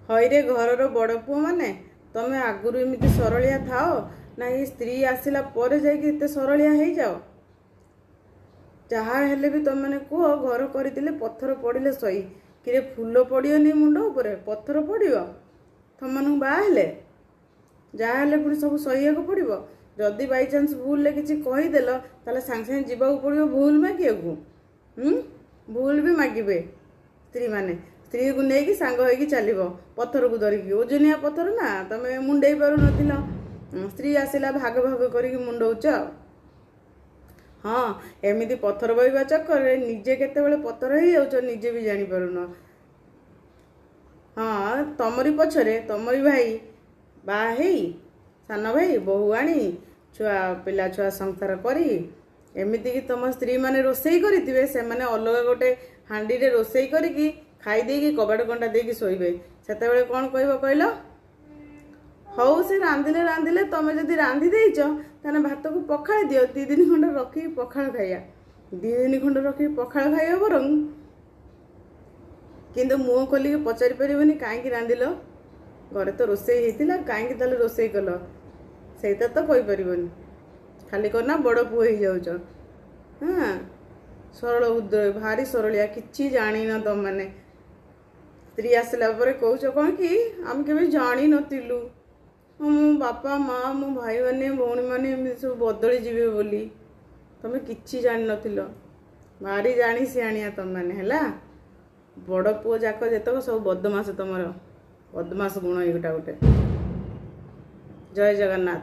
ହଇରେ ଘରର ବଡ଼ ପୁଅ ମାନେ ତମେ ଆଗରୁ ଏମିତି ସରଳିଆ ଥାଅ ନା ଏଇ ସ୍ତ୍ରୀ ଆସିଲା ପରେ ଯାଇକି ଏତେ ସରଳିଆ ହେଇଯାଅ? ଯାହା ହେଲେ ବି ତମେ କୁହ ଘର କରିଥିଲେ ପଥର ପଡ଼ିଲେ ସହି। କିରେ ଫୁଲ ପଡ଼ିବନି ମୁଣ୍ଡ ଉପରେ, ପଥର ପଡ଼ିବ ତମମାନଙ୍କୁ ବାହା ହେଲେ? ଯାହା ହେଲେ ପୁଣି ସବୁ ସହିବାକୁ ପଡ଼ିବ। ଯଦି ବାଇଚାନ୍ସ ଭୁଲରେ କିଛି କହିଦେଲ ତାହେଲେ ସାଙ୍ଗେ ସାଙ୍ଗେ ଯିବାକୁ ପଡ଼ିବ ଭୁଲ ମାଗିବାକୁ। ଭୁଲ ବି ମାଗିବେ ସ୍ତ୍ରୀମାନେ। ସ୍ତ୍ରୀକୁ ନେଇକି ସାଙ୍ଗ ହେଇକି ଚାଲିବ ପଥରକୁ ଧରିକି। ଓଜନିଆ ପଥର ନା, ତମେ ମୁଣ୍ଡେଇ ପାରୁନଥିଲ, ସ୍ତ୍ରୀ ଆସିଲା ଭାଗ ଭାଗ କରିକି ମୁଣ୍ଡଉଛ। ହଁ, ଏମିତି ପଥର ବହିବା ଚକ୍କରରେ ନିଜେ କେତେବେଳେ ପଥର ହେଇଯାଉଛ ନିଜେ ବି ଜାଣିପାରୁନ। ହଁ, ତମରି ପଛରେ ତମରି ଭାଇ ବାହା ହେଇ, ସାନ ଭାଇ ବୋହୂ ଆଣି, ପିଲା ଛୁଆ ସଂସାର କରି, ଏମିତିକି ତମ ସ୍ତ୍ରୀମାନେ ରୋଷେଇ କରିଥିବେ, ସେମାନେ ଅଲଗା ଗୋଟେ ହାଣ୍ଡିରେ ରୋଷେଇ କରିକି ଖାଇ ଦେଇକି କବାଟ କଣ୍ଟା ଦେଇକି ଶୋଇବେ। ସେତେବେଳେ କ'ଣ କହିବ କହିଲ? ହଉ ସେ ରାନ୍ଧିଲେ ତମେ ଯଦି ରାନ୍ଧି ଦେଇଛ ତାହେଲେ ଭାତକୁ ପଖାଳି ଦିଅ, 2 ଦିନ ଖଣ୍ଡେ ରଖିକି ପଖାଳ ଖାଇବା। 2 ଦିନ ଖଣ୍ଡେ ରଖିକି ପଖାଳ ଖାଇବା ବରଂ, କିନ୍ତୁ ମୁହଁ ଖୋଲିକି ପଚାରି ପାରିବନି କାହିଁକି ରାନ୍ଧିଲ? ଘରେ ତ ରୋଷେଇ ହେଇଥିଲା, କାହିଁକି ତାହେଲେ ରୋଷେଇ କଲ? ସେଇଟା ତ କହିପାରିବନି। ଖାଲି କନା ବଡ଼ ପୁଅ ହେଇଯାଉଛ। ହଁ, ସରଳ ଉଦୟ, ଭାରି ସରଳିଆ, କିଛି ଜାଣିନ ତମମାନେ। ସ୍ତ୍ରୀ ଆସିଲା ପରେ କହୁଛ କ'ଣ କି ଆମେ କେବେ ଜାଣିନଥିଲୁ, ମୋ ବାପା ମା, ମୋ ଭାଇମାନେ ଭଉଣୀମାନେ ଏମିତି ସବୁ ବଦଳି ଯିବେ ବୋଲି। ତମେ କିଛି ଜାଣିନଥିଲ। ଭାରି ଜାଣି ସିଆଣିଆ ତମମାନେ ହେଲା। ବଡ଼ ପୁଅ ଯାକ ଯେତକ ସବୁ ବଦମାସ, ତମର ବଦମାସ ଗୁଣ ଏଇଟା ଗୋଟେ। ଜୟ ଜଗନ୍ନାଥ।